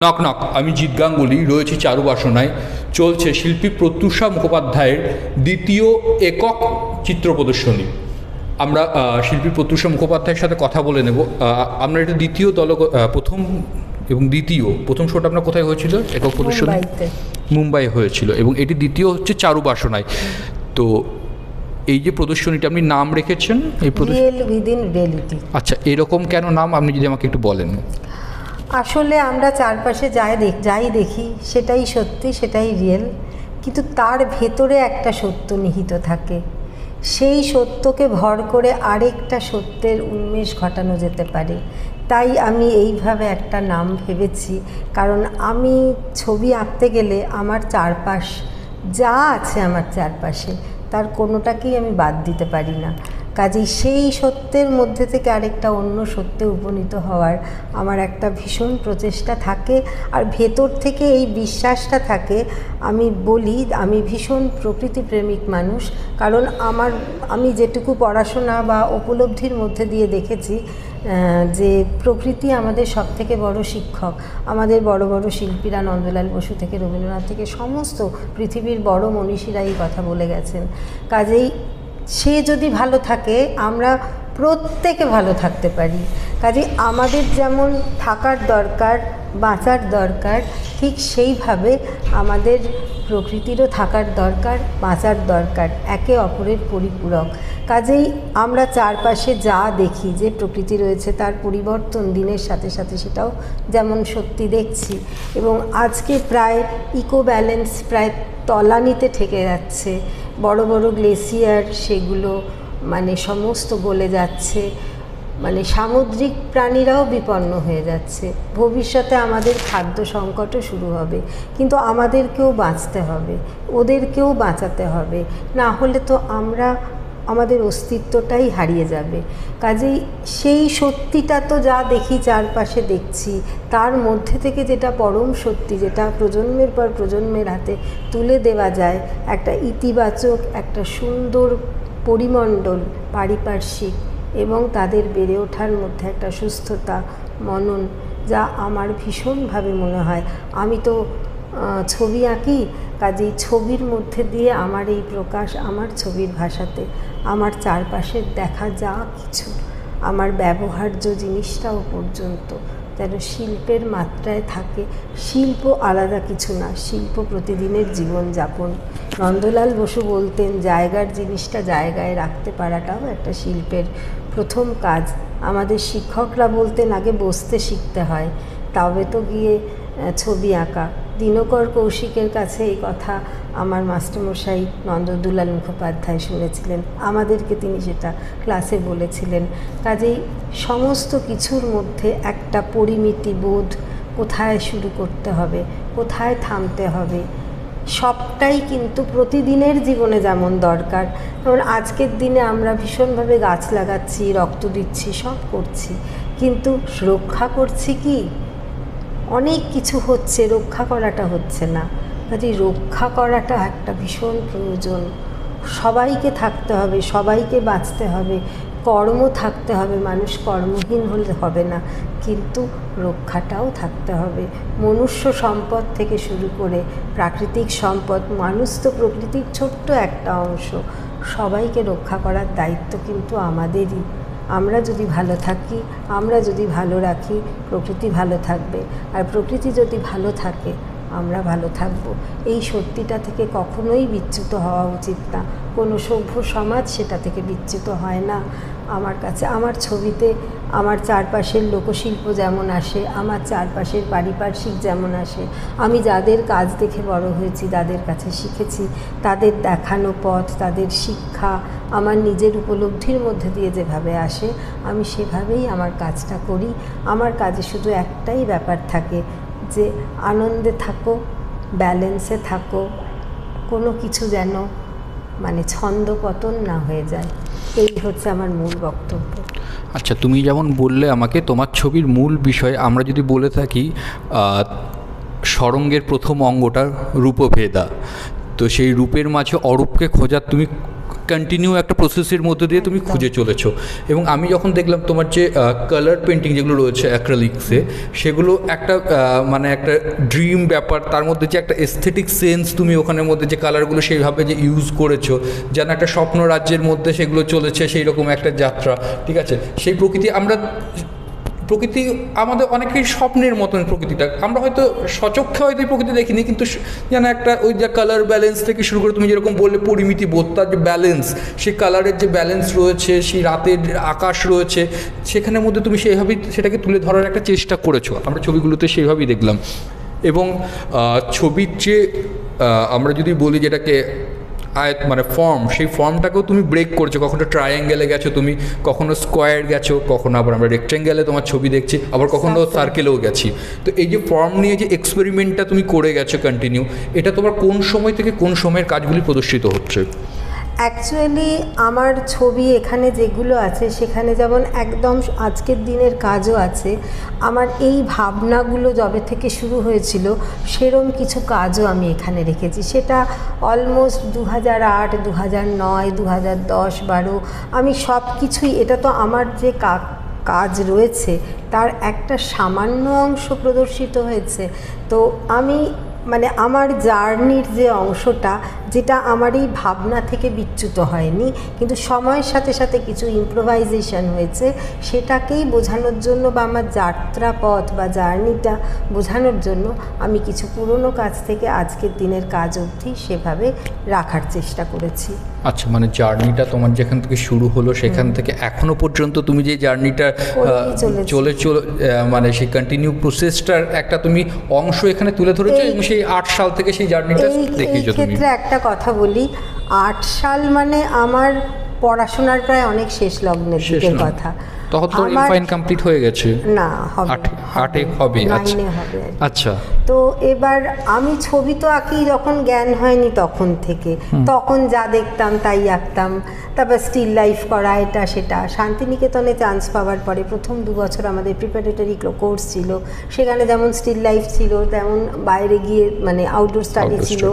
Knock knock, আমি জিৎ গাঙ্গুলি, রয়েছি চারুবাসনায়। চলছে শিল্পী প্রত্যুষা মুখোপাধ্যায়ের দ্বিতীয় একক চিত্র প্রদর্শনী। আমরা শিল্পী প্রত্যুষা মুখোপাধ্যায়ের সাথে কথা বলে নেব। আমরা এটা দ্বিতীয় প্রথম এবং দ্বিতীয় প্রথম শোটা আপনার কোথায় হয়েছিল একক প্রদর্শনী? মুম্বাই হয়েছিল, এবং এটি দ্বিতীয় হচ্ছে চারুবাসনায়। তো এই যে প্রদর্শনীটা আপনি নাম রেখেছেন এই প্রদর্শনী, আচ্ছা, এরকম কেন নাম আপনি যদি আমাকে একটু বলেন। আসলে আমরা চারপাশে যাই দেখি সেটাই সত্যি, সেটাই রিয়েল, কিন্তু তার ভেতরে একটা সত্য নিহিত থাকে। সেই সত্যকে ভর করে আরেকটা সত্যের উন্মেষ ঘটানো যেতে পারে। তাই আমি এইভাবে একটা নাম ভেবেছি, কারণ আমি ছবি আঁকতে গেলে আমার চারপাশ যা আছে আমার চারপাশে তার কোনোটাকেই আমি বাদ দিতে পারি না। কাজেই সেই সত্যের মধ্যে থেকে আরেকটা অন্য সত্যে উপনীত হওয়ার আমার একটা ভীষণ প্রচেষ্টা থাকে, আর ভেতর থেকে এই বিশ্বাসটা থাকে। আমি বলি আমি ভীষণ প্রকৃতিপ্রেমিক মানুষ, কারণ আমি যেটুকু পড়াশোনা বা উপলব্ধির মধ্যে দিয়ে দেখেছি যে প্রকৃতি আমাদের সবথেকে বড় শিক্ষক। আমাদের বড় বড় শিল্পীরা, নন্দলাল বসু থেকে রবীন্দ্রনাথ থেকে সমস্ত পৃথিবীর বড় মনীষীরা এই কথা বলে গেছেন। কাজেই সে যদি ভালো থাকে আমরা প্রত্যেকে ভালো থাকতে পারি। কাজেই আমাদের যেমন থাকার দরকার, বাঁচার দরকার, ঠিক সেইভাবে আমাদের প্রকৃতিরও থাকার দরকার, বাঁচার দরকার, একে অপরের পরিপূরক। কাজেই আমরা চারপাশে যা দেখি যে প্রকৃতি রয়েছে তার পরিবর্তন দিনের সাথে সাথে সেটাও যেমন সত্যি দেখছি, এবং আজকে প্রায় ইকো ব্যালেন্স প্রায় তলানিতে ঠেকে যাচ্ছে। বড় বড় গ্লেসিয়ার সেগুলো সমস্ত গলে যাচ্ছে, সামুদ্রিক প্রাণীরাও বিপন্ন হয়ে যাচ্ছে। ভবিষ্যতে আমাদের খাদ্য সংকটও শুরু হবে, কিন্তু আমাদেরকেও বাঁচতে হবে, ওদেরকেও বাঁচাতে হবে, না হলে তো আমাদের অস্তিত্বটাই হারিয়ে যাবে। কাজেই সেই সত্যিটা তো যা দেখি চারপাশে দেখছি, তার মধ্যে থেকে যেটা পরম সত্যি, যেটা প্রজন্মের পর প্রজন্মের হাতে তুলে দেওয়া যায়, একটা ইতিবাচক, একটা সুন্দর পরিমণ্ডল পারিপার্শ্বিক, এবং তাদের বেড়ে ওঠার মধ্যে একটা সুস্থতা, মনন, যা আমার ভীষণভাবে মনে হয়। আমি তো ছবি আঁকি, কাজেই ছবির মধ্যে দিয়ে আমার এই প্রকাশ, আমার ছবির ভাষাতে আমার চারপাশের দেখা যা কিছু, আমার ব্যবহার্য জিনিসটাও পর্যন্ত যেন শিল্পের মাত্রায় থাকে। শিল্প আলাদা কিছু না, শিল্প প্রতিদিনের জীবনযাপন। নন্দলাল বসু বলতেন জায়গার জিনিসটা জায়গায় রাখতে পারাটাও একটা শিল্পের প্রথম কাজ। আমাদের শিক্ষকরা বলতেন আগে বসতে শিখতে হয়, তবে তো গিয়ে ছবি আঁকা। দিনকর কৌশিকের কাছে এই কথা আমার মাস্টারমশাই নন্দদুলাল মুখোপাধ্যায় শুনেছিলেন, আমাদেরকে তিনি সেটা ক্লাসে বলেছিলেন। কাজেই সমস্ত কিছুর মধ্যে একটা পরিমিতি বোধ, কোথায় শুরু করতে হবে, কোথায় থামতে হবে, সবটাই কিন্তু প্রতিদিনের জীবনে যেমন দরকার। যেমন আজকের দিনে আমরা ভীষণভাবে গাছ লাগাচ্ছি, রক্ত দিচ্ছি, সব করছি, কিন্তু রক্ষা করছি কি? অনেক কিছু হচ্ছে, রক্ষা করাটা হচ্ছে না। কাজে রক্ষা করাটা একটা ভীষণ প্রয়োজন। সবাইকে থাকতে হবে, সবাইকে বাঁচতে হবে, কর্ম থাকতে হবে, মানুষ কর্মহীন হলে হবে না, কিন্তু রক্ষাটাও থাকতে হবে। মনুষ্য সম্পদ থেকে শুরু করে প্রাকৃতিক সম্পদ, মানুষ তো প্রকৃতির ছোট্ট একটা অংশ, সবাইকে রক্ষা করার দায়িত্ব কিন্তু আমাদেরই। আমরা যদি ভালো থাকি, আমরা যদি ভালো রাখি, প্রকৃতি ভালো থাকবে, আর প্রকৃতি যদি ভালো থাকে আমরা ভালো থাকব। এই সত্যিটা থেকে কখনোই বিচ্যুত হওয়া উচিত না। কোনো সভ্য সমাজ সেটা থেকে বিচ্যুত হয় না। আমার কাছে, আমার ছবিতে আমার চারপাশের লোকশিল্প যেমন আসে, আমার চারপাশের পারিপার্শ্বিক যেমন আসে, আমি যাদের কাজ দেখে বড় হয়েছি, তাদের কাছে শিখেছি, তাদের দেখানো পথ, তাদের শিক্ষা আমার নিজের উপলব্ধির মধ্যে দিয়ে যেভাবে আসে, আমি সেভাবেই আমার কাজটা করি। আমার কাজে শুধু একটাই ব্যাপার থাকে যে আনন্দে থাকো, ব্যালেন্সে থাকো, কোনো কিছু যেন ছন্দ পতন না হয়ে যায়। এই হচ্ছে আমার মূল বক্তব্য। আচ্ছা, তুমি যেমন বললে আমাকে তোমার ছবির মূল বিষয়, আমরা যদি বলে থাকি সরঙ্গের প্রথম অঙ্গটা রূপভেদা, তো সেই রূপের মাঝে অরূপকে খোঁজার তুমি কন্টিনিউ একটা প্রসেসের মধ্যে দিয়ে তুমি খুঁজে চলেছো। এবং আমি যখন দেখলাম তোমার যে কালার পেন্টিং যেগুলো রয়েছে অ্যাক্রিলিক্সে, সেগুলো একটা মানে একটা ড্রিম ব্যাপার, তার মধ্যে যে একটা এস্থেটিক সেন্স তুমি ওখানের মধ্যে যে কালারগুলো সেইভাবে যে ইউজ করেছো, যেন একটা স্বপ্ন রাজ্যের মধ্যে সেগুলো চলেছে, সেই রকম একটা যাত্রা। ঠিক আছে, সেই প্রকৃতি প্রকৃতি আমাদের অনেকেই স্বপ্নের মতন প্রকৃতিটা, আমরা হয়তো সচক্ষে হয়তো এই প্রকৃতি দেখিনি, কিন্তু যেন একটা ওই যে কালার ব্যালেন্স থেকে শুরু করে তুমি যেরকম বললে পরিমিতি বোধ, তার যে ব্যালেন্স, সেই কালারের যে ব্যালেন্স রয়েছে, সেই রাতের আকাশ রয়েছে, সেখানের মধ্যে তুমি সেইভাবেই সেটাকে তুলে ধরার একটা চেষ্টা করেছো। আমরা ছবিগুলোতে সেইভাবেই দেখলাম। এবং ছবির যে আমরা যদি বলি যেটাকে আয়ত মানে ফর্ম, সেই ফর্মটাকেও তুমি ব্রেক করছো, কখনো ট্রায়াঙ্গেলে গেছো তুমি, কখনো স্কোয়ার গেছো, কখনো আবার আমরা রেক্ট্যাঙ্গেলে তোমার ছবি দেখছি, আবার কখনো সার্কেলেও গেছি। তো এই যে ফর্ম নিয়ে যে এক্সপেরিমেন্টটা তুমি করে গেছো কন্টিনিউ, এটা তোমার কোন সময় থেকে কোন সময়ের কাজগুলি প্রদর্শিত হচ্ছে? অ্যাকচুয়ালি আমার ছবি এখানে যেগুলো আছে সেখানে যেমন একদম আজকের দিনের কাজও আছে, আমার এই ভাবনাগুলো যবে থেকে শুরু হয়েছিল সেরম কিছু কাজও আমি এখানে রেখেছি। সেটা অলমোস্ট 2008, 2009, 2010, 2012 আমি সব কিছুই, এটা তো আমার যে কাজ রয়েছে তার একটা সামান্য অংশ প্রদর্শিত হয়েছে। তো আমি মানে আমার জার্নির যে অংশটা, যেটা আমার এই ভাবনা থেকে বিচ্যুত হয়নি, কিন্তু সময়ের সাথে সাথে কিছু ইম্প্রোভাইজেশন হয়েছে, সেটাকেই বোঝানোর জন্য বা আমার যাত্রাপথ বা জার্নিটা বোঝানোর জন্য আমি কিছু পুরনো কাজ থেকে আজকের দিনের কাজ অবধি সেভাবে রাখার চেষ্টা করেছি। আচ্ছা, মানে জার্নিটা তোমার যেখান থেকে শুরু হলো সেখান থেকে এখনো পর্যন্ত তুমি যে জার্নিটা চলে মানে সেই কন্টিনিউ প্রসেসটার একটা তুমি অংশ এখানে তুলে ধরেছো, এবং সেই 8 সাল থেকে সেই জার্নিটা দেখিয়েছো তুমি। ক্ষেত্রে একটা কথা বলি, 8 সাল মানে আমার পড়াশোনার প্রায় অনেক শেষ লগ্নের দিকের কথা। তখন তো ইনফাইন কমপ্লিট হয়ে গেছে? না, হবে 8 হবে। আচ্ছা, তো এবার আমি ছবি তো আঁকি যখন জ্ঞান হয়নি তখন থেকে, তখন যা দেখতাম তাই আঁকতাম। তারপর স্টিল লাইফ করা, এটা সেটা। শান্তিনিকেতনে চান্স পাওয়ার পরে প্রথম 2 বছর আমাদের প্রিপারেটরি কোর্স ছিল, সেখানে যেমন স্টিল লাইফ ছিল, তেমন বাইরে গিয়ে মানে আউটডোর স্টাডি ছিল,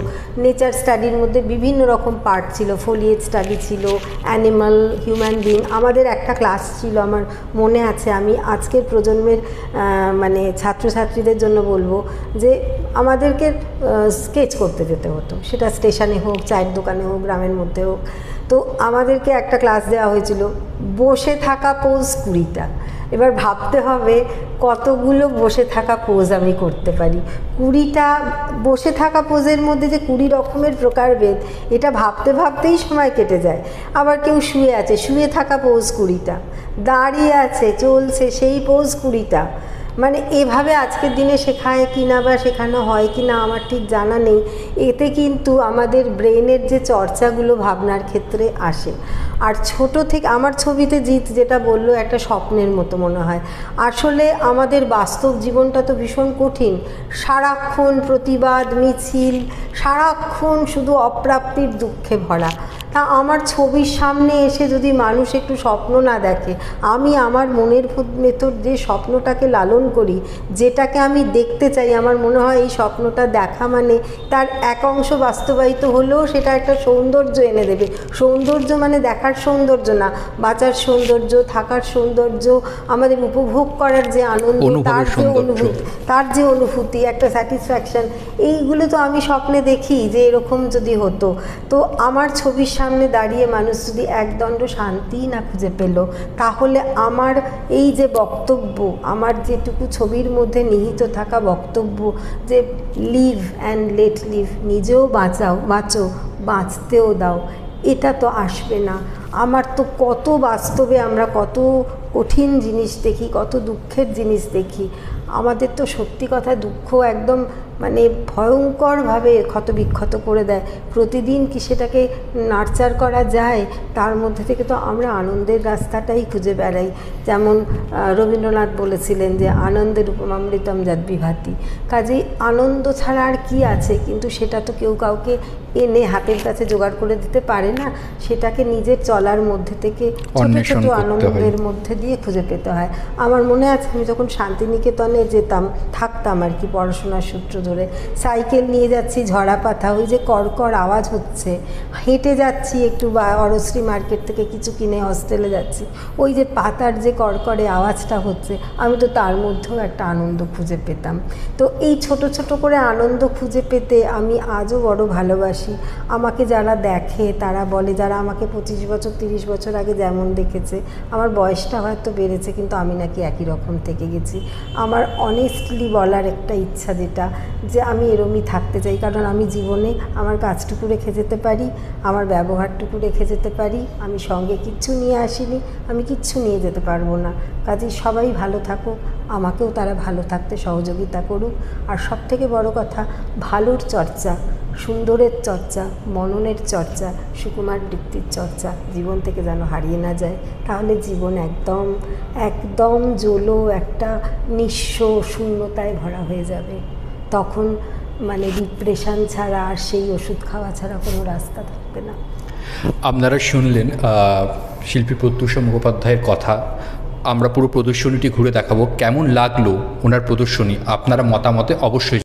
নেচার স্টাডির মধ্যে বিভিন্ন রকম পার্ট ছিল, ফোলিয়েজ স্টাডি ছিল, অ্যানিমাল, হিউম্যান বিং। আমাদের একটা ক্লাস ছিল, আমার মনে আছে, আমি আজকের প্রজন্মের মানে ছাত্রছাত্রীদের জন্য বলবো যে আমাদেরকে স্কেচ করতে যেতে হতো, সেটা স্টেশনে হোক, চায়ের দোকানে হোক, গ্রামের মধ্যে হোক। তো আমাদেরকে একটা ক্লাস দেওয়া হয়েছিল, বসে থাকা পোজ 20টা। এবার ভাবতে হবে কতগুলো বসে থাকা পোজ আমি করতে পারি। 20টা বসে থাকা পোজের মধ্যে যে 20 রকমের প্রকারভেদ, এটা ভাবতে ভাবতেই সময় কেটে যায়। আবার কেউ শুয়ে আছে, শুয়ে থাকা পোজ 20টা, দাঁড়িয়ে আছে, চলছে, সেই পোজ 20টা। মানে এভাবে আজকের দিনে শেখায় কিনা বা শেখানো হয় কিনা আমার ঠিক জানা নেই। এতে কিন্তু আমাদের ব্রেনের যে চর্চাগুলো ভাবনার ক্ষেত্রে আসে। আর ছোট থেকে আমার ছবিতে জিৎ যেটা বললো, একটা স্বপ্নের মতো মনে হয়। আসলে আমাদের বাস্তব জীবনটা তো ভীষণ কঠিন, সারাক্ষণ প্রতিবাদ মিছিল, সারাক্ষণ শুধু অপ্রাপ্তির দুঃখে ভরা। তা আমার ছবির সামনে এসে যদি মানুষ একটু স্বপ্ন না দেখে, আমি আমার মনের ভেতর যে স্বপ্নটাকে লালন করি, যেটাকে আমি দেখতে চাই, আমার মনে হয় এই স্বপ্নটা দেখা মানে তার এক অংশ বাস্তবায়িত হলেও সেটা একটা সৌন্দর্য এনে দেবে। সৌন্দর্য মানে দেখার সৌন্দর্য না, বাঁচার সৌন্দর্য, থাকার সৌন্দর্য, আমাদের উপভোগ করার যে আনন্দ, তার যে অনুভূতি, একটা স্যাটিসফ্যাকশন, এইগুলো তো আমি স্বপ্নে দেখি যে এরকম যদি হতো। তো আমার ছবির সামনে দাঁড়িয়ে মানুষ যদি একদণ্ড শান্তি না খুঁজে পেল, তাহলে আমার এই যে বক্তব্য, আমার যেটুকু ছবির মধ্যে নিহিত থাকা বক্তব্য যে লিভ অ্যান্ড লেট লিভ, নিজেও বাঁচো, বাঁচতেও দাও, এটা তো আসবে না। আমার তো কত বাস্তবে আমরা কত কঠিন জিনিস দেখি, কত দুঃখের জিনিস দেখি। আমাদের তো সত্যি কথা দুঃখ একদম মানে ভয়ঙ্করভাবে ক্ষতবিক্ষত করে দেয়। প্রতিদিন কি সেটাকে নার্চার করা যায়? তার মধ্যে থেকে তো আমরা আনন্দের রাস্তাটাই খুঁজে বেড়াই। যেমন রবীন্দ্রনাথ বলেছিলেন যে আনন্দের উপমামৃতম যদ্বিভাতি। কাজেই আনন্দ ছাড়া আর কি আছে? কিন্তু সেটা তো কেউ কাউকে এনে হাতের কাছে জোগাড় করে দিতে পারে না। সেটাকে নিজের চলার মধ্যে থেকে ছোট ছোট আনন্দের মধ্যে দিয়ে খুঁজে পেতে হয়। আমার মনে আছে আমি যখন শান্তিনিকেতনে যেতাম, থাকতাম আর কি পড়াশোনার সূত্র ধরে, সাইকেল নিয়ে যাচ্ছি, ঝরা পাতা, ওই যে কড়কড় আওয়াজ হচ্ছে, হেঁটে যাচ্ছি একটু বা অরশ্রী মার্কেট থেকে কিছু কিনে হস্টেলে যাচ্ছি, ওই যে পাতার যে কড়কড়ে আওয়াজটা হচ্ছে, আমি তো তার মধ্যেও একটা আনন্দ খুঁজে পেতাম। তো এই ছোট ছোট করে আনন্দ খুঁজে পেতে আমি আজও বড় ভালোবাসি। আমাকে যারা দেখে তারা বলে, যারা আমাকে 25 বছর 30 বছর আগে যেমন দেখেছে, আমার বয়সটা হয়তো বেড়েছে কিন্তু আমি নাকি একই রকম থেকে গেছি। আমার অনেস্টলি বলার একটা ইচ্ছা যেটা, যে আমি এরমই থাকতে চাই, কারণ আমি জীবনে আমার কাজটুকু রেখে যেতে পারি, আমার ব্যবহারটুকু রেখে যেতে পারি, আমি সঙ্গে কিচ্ছু নিয়ে আসিনি, আমি কিচ্ছু নিয়ে যেতে পারবো না। কাজেই সবাই ভালো থাকুক, আমাকেও তারা ভালো থাকতে সহযোগিতা করুক। আর সবথেকে বড় কথা, ভালোর চর্চা, সুন্দরের চর্চা, মননের চর্চা, সুকুমার বৃত্তির চর্চা জীবন থেকে যেন হারিয়ে না যায়। তাহলে জীবন একদম একদম জলো একটা নিঃস্ব শূন্যতায় ভরা হয়ে যাবে। তখন মানে ডিপ্রেশন ছাড়া আর সেই ওষুধ খাওয়া ছাড়া কোনো রাস্তা থাকবে না। আপনারা শুনলেন শিল্পী প্রত্যুষা মুখোপাধ্যায়ের কথা। আমরা পুরো প্রদর্শনীটি ঘুরে দেখাবো, কেমন লাগলো ওনার প্রদর্শনী আপনারা মতামতে অবশ্যই